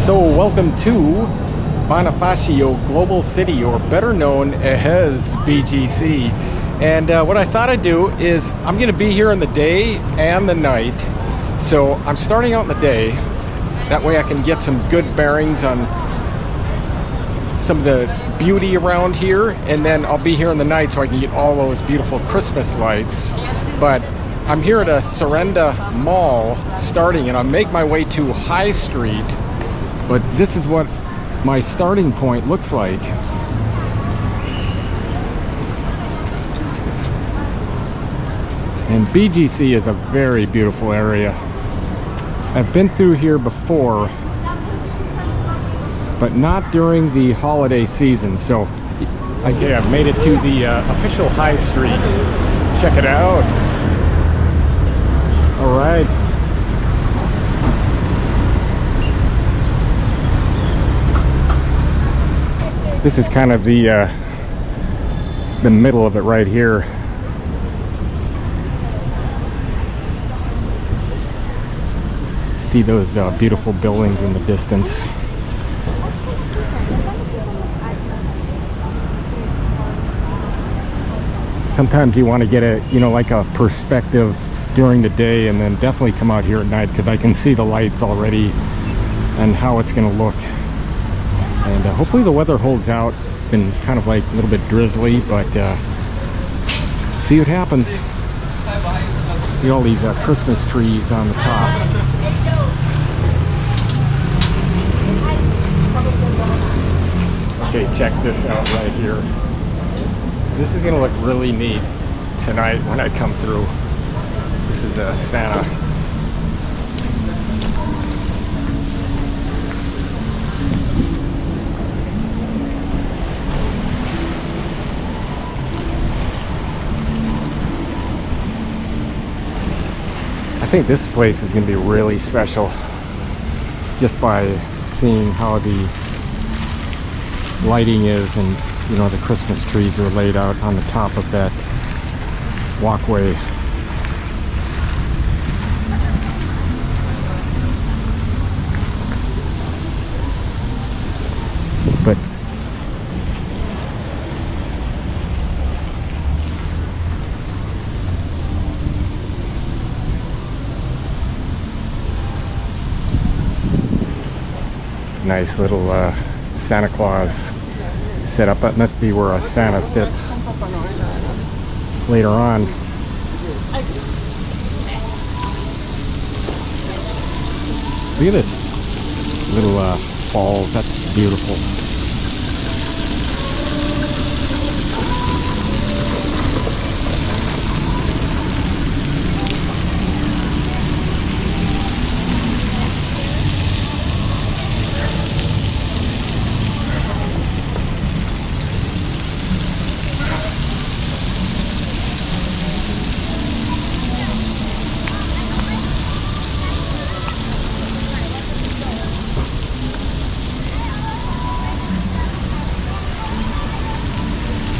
So welcome to Bonifacio Global City, or better known as BGC. And what I thought I'd do is I'm going to be here in the day and the night. So I'm starting out in the day. That way I can get some good bearings on some of the beauty around here. And then I'll be here in the night so I can get all those beautiful Christmas lights. But I'm here at a Surrenda Mall starting, and I'll make my way to High Street. But this is what my starting point looks like. And BGC is a very beautiful area. I've been through here before, but not during the holiday season. So, okay, I've made it to the official High Street. Check it out. All right. This is kind of the middle of it right here. See those beautiful buildings in the distance. Sometimes you want to get a, like a perspective during the day, and then definitely come out here at night, because I can see the lights already and how it's going to look. And hopefully the weather holds out. It's been kind of like a little bit drizzly, but see what happens. See all these Christmas trees on the top. Okay, check this out right here. This is gonna look really neat tonight when I come through. This is Santa. I think this place is going to be really special just by seeing how the lighting is, and the Christmas trees are laid out on the top of that walkway. But nice little Santa Claus set up. That must be where Santa sits later on. Look at this little falls. That's beautiful.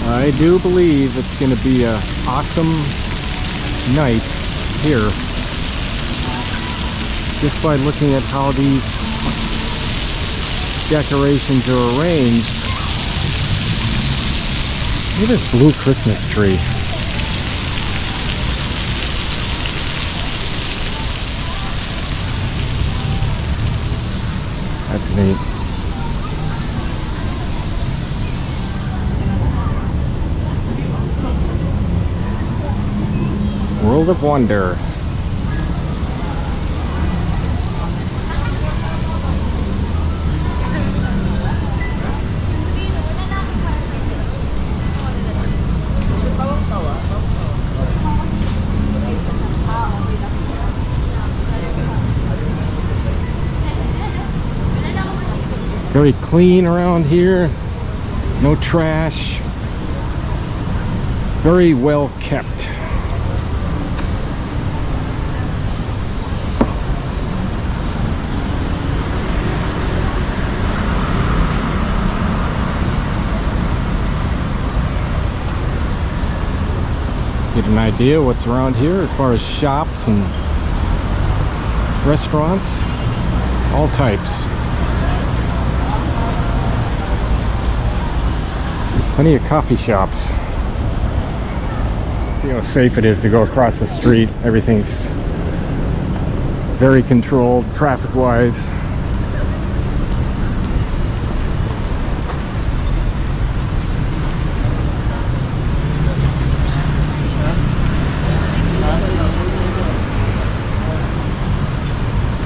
I do believe it's going to be an awesome night here, just by looking at how these decorations are arranged. Look at this blue Christmas tree. That's neat. World of Wonder. Very clean around here. No trash. Very well kept. Get an idea what's around here as far as shops and restaurants, all types. Plenty of coffee shops. See how safe it is to go across the street. Everything's very controlled traffic-wise.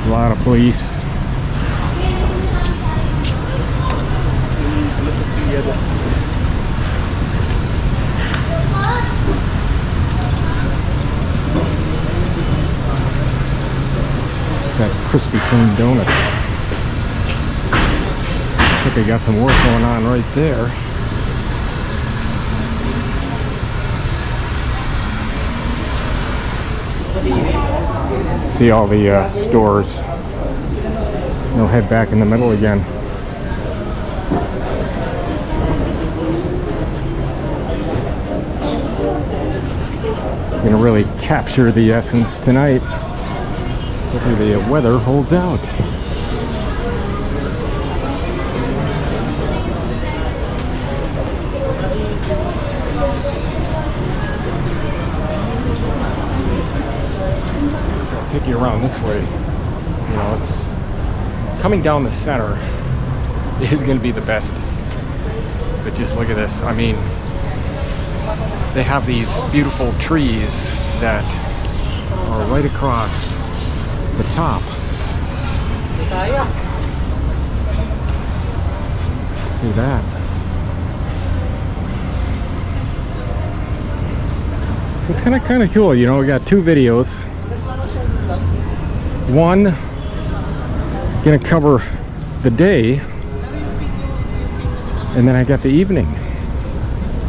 A lot of police. That Krispy Kreme donuts. Looks like they got some work going on right there. See all the stores. They'll head back in the middle again. Gonna really capture the essence tonight. Hopefully the weather holds out. I'll take you around this way. You know, it's coming down the center is going to be the best. But just look at this. I mean, they have these beautiful trees that are right across the top. See that? So it's kind of cool. You know, we got two videos. One gonna cover the day, and then I got the evening.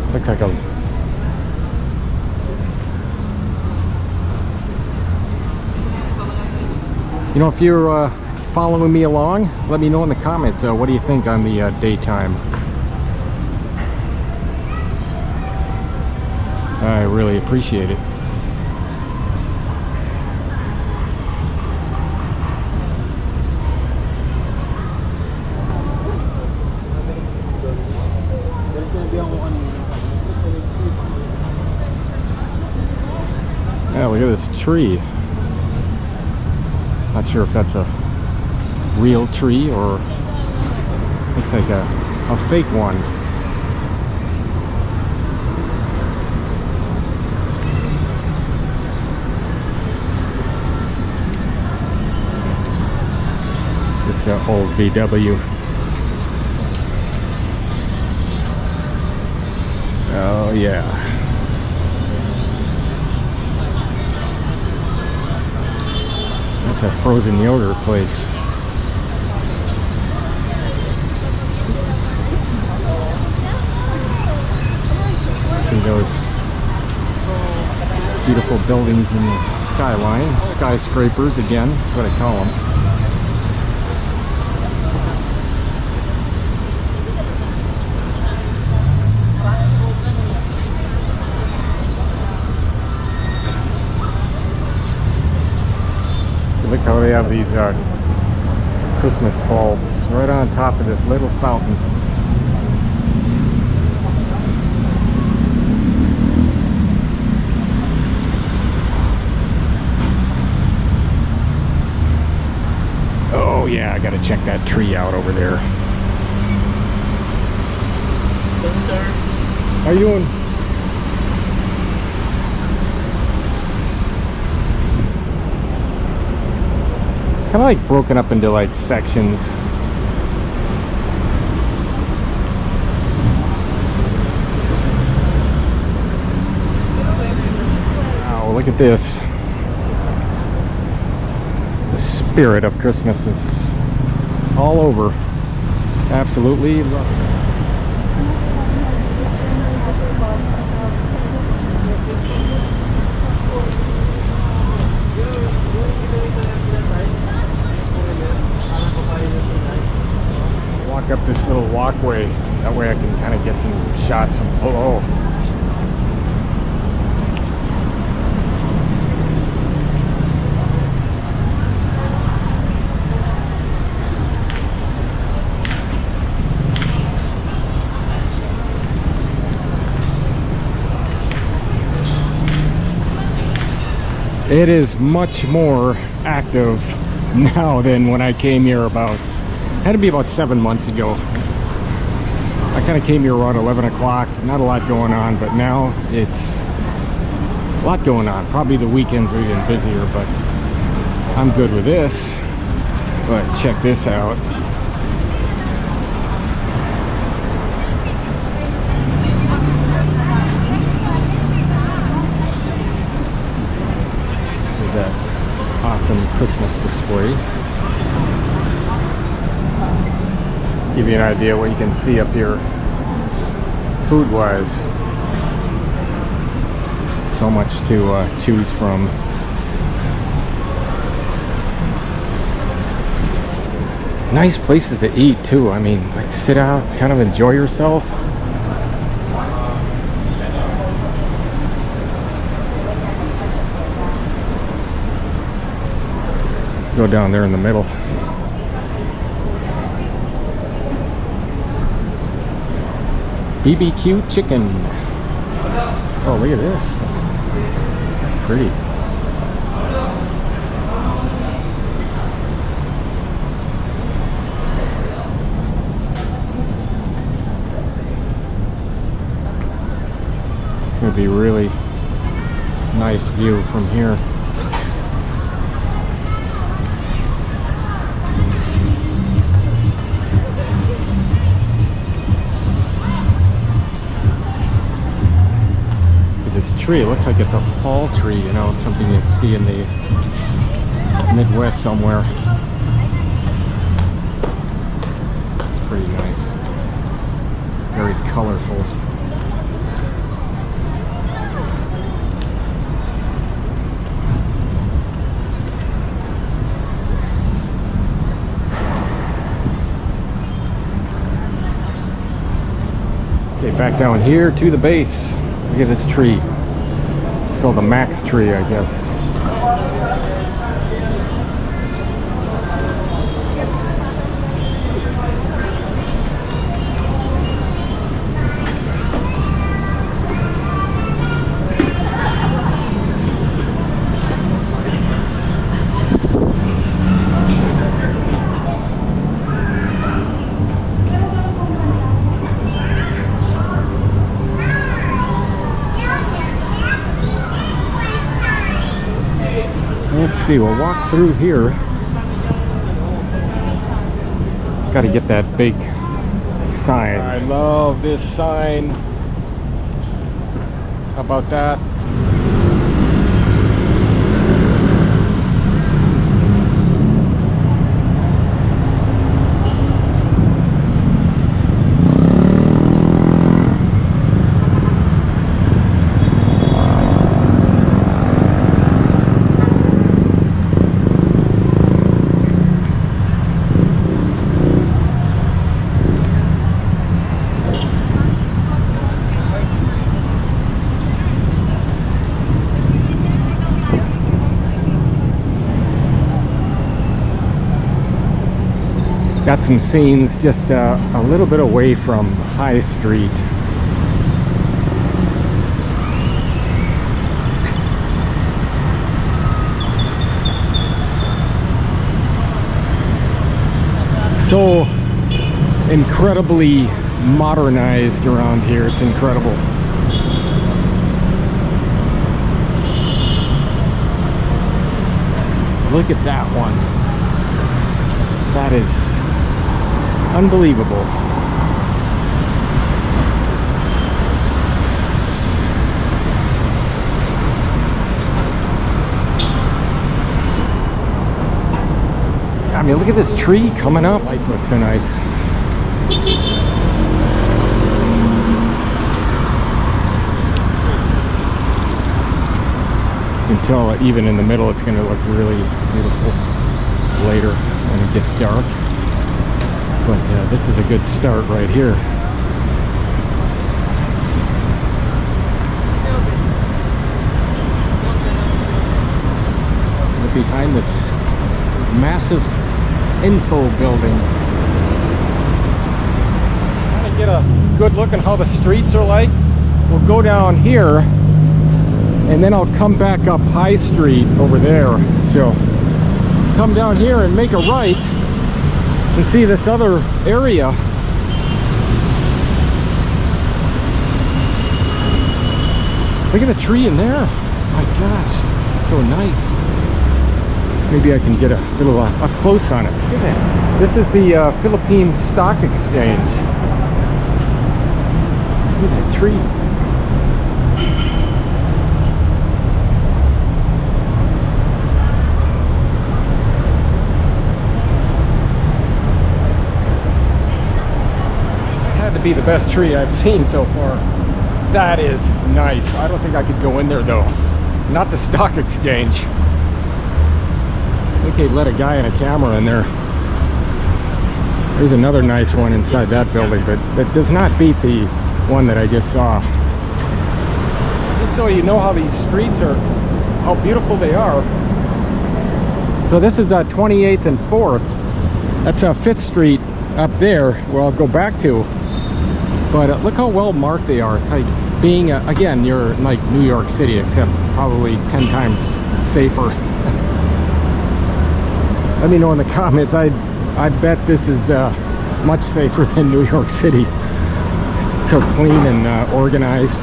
It's like a you know, if you're following me along, let me know in the comments what do you think on the daytime. I really appreciate it. Yeah, look at this tree. Not sure if that's a real tree or looks like a fake one. This old VW. Oh yeah. That's a frozen yogurt place. See those beautiful buildings in the skyline. Skyscrapers again, that's what I call them. Look how they have these Christmas bulbs right on top of this little fountain. Oh yeah, I gotta check that tree out over there. Hello, sir. How you doing? Kind of like broken up into like sections. Wow, look at this. The spirit of Christmas is all over. Absolutely love it. Up this little walkway, that way I can kind of get some shots from below. It is much more active now than when I came here had to be about 7 months ago. I kind of came here around 11 o'clock, not a lot going on, but now it's a lot going on. Probably the weekends are even busier, but I'm good with this. But check this out. There's that awesome Christmas display. Give you an idea what you can see up here food-wise. So much to choose from. Nice places to eat too. I mean, like sit out, kind of enjoy yourself. Go down there in the middle. BBQ chicken. Oh, look at this. Pretty. It's going to be really nice view from here. Tree. It looks like it's a fall tree, you know, something you'd see in the Midwest somewhere. It's pretty nice. Very colorful. Okay, back down here to the base. Look at this tree. It's called the Max tree, I guess. Let's see, we'll walk through here. Got to get that big sign. I love this sign. How about that? Got some scenes just a little bit away from High Street. So incredibly modernized around here. It's incredible. Look at that one. That is unbelievable. I mean, look at this tree coming up. Lights look so nice. You can tell even in the middle it's going to look really beautiful later when it gets dark. But this is a good start right here. We're behind this massive info building. Trying to get a good look at how the streets are like. We'll go down here and then I'll come back up High Street over there. So come down here and make a right and see this other area. Look at the tree in there. My gosh, it's so nice. Maybe I can get a little up close on it. Look at that. This is the Philippine Stock Exchange. Look at that tree. Had to be the best tree I've seen so far. That is nice. I don't think I could go in there though. Not the stock exchange. I think they let a guy and a camera in there. There's another nice one inside that building, but that does not beat the one that I just saw. Just so you know how these streets are, how beautiful they are. So this is 28th and 4th. That's 5th Street up there where I'll go back to. But look how well marked they are. It's like being, again, you're like New York City, except probably 10 times safer. Let me know in the comments. I bet this is much safer than New York City. So clean and organized.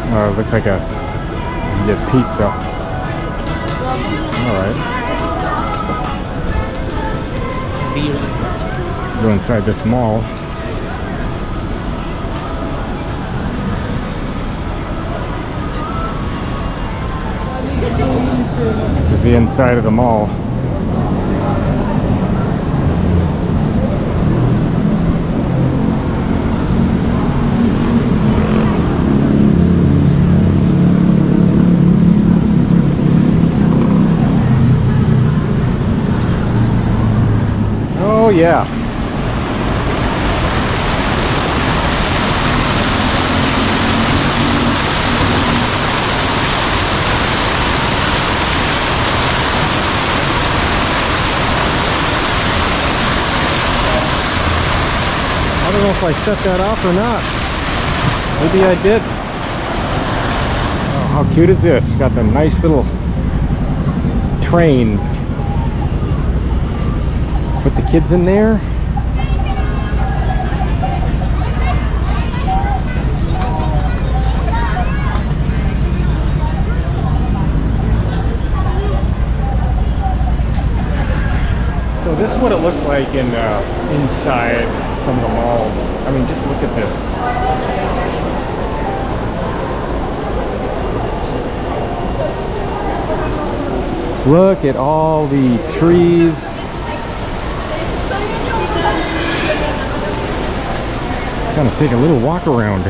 It looks like you get pizza. All right. Go inside this mall. This is the inside of the mall. Oh yeah. I don't know if I set that off or not. Maybe I did. Oh, how cute is this? Got the nice little train. Put the kids in there. So this is what it looks like in inside some of the malls. I mean, just look at this. Look at all the trees. Kind of take a little walk around.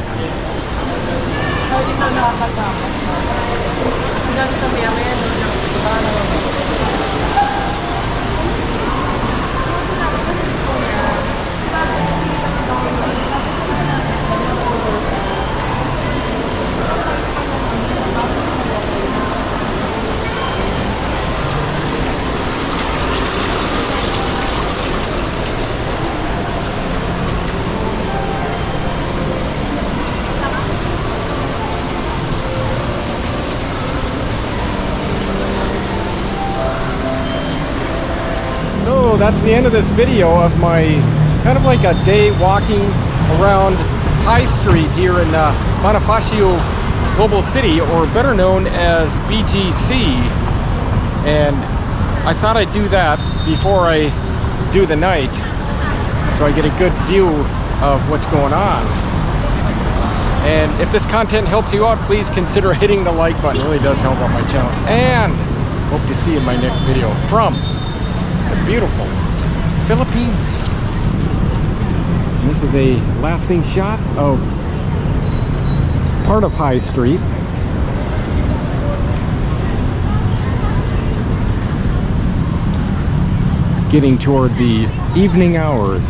So that's the end of this video of my kind of like a day walking around High Street here in Bonifacio Global City, or better known as BGC. And I thought I'd do that before I do the night, so I get a good view of what's going on. And if this content helps you out, please consider hitting the like button. It really does help out my channel. And hope to see you in my next video from the beautiful Philippines. And this is a lasting shot of part of High Street. Getting toward the evening hours.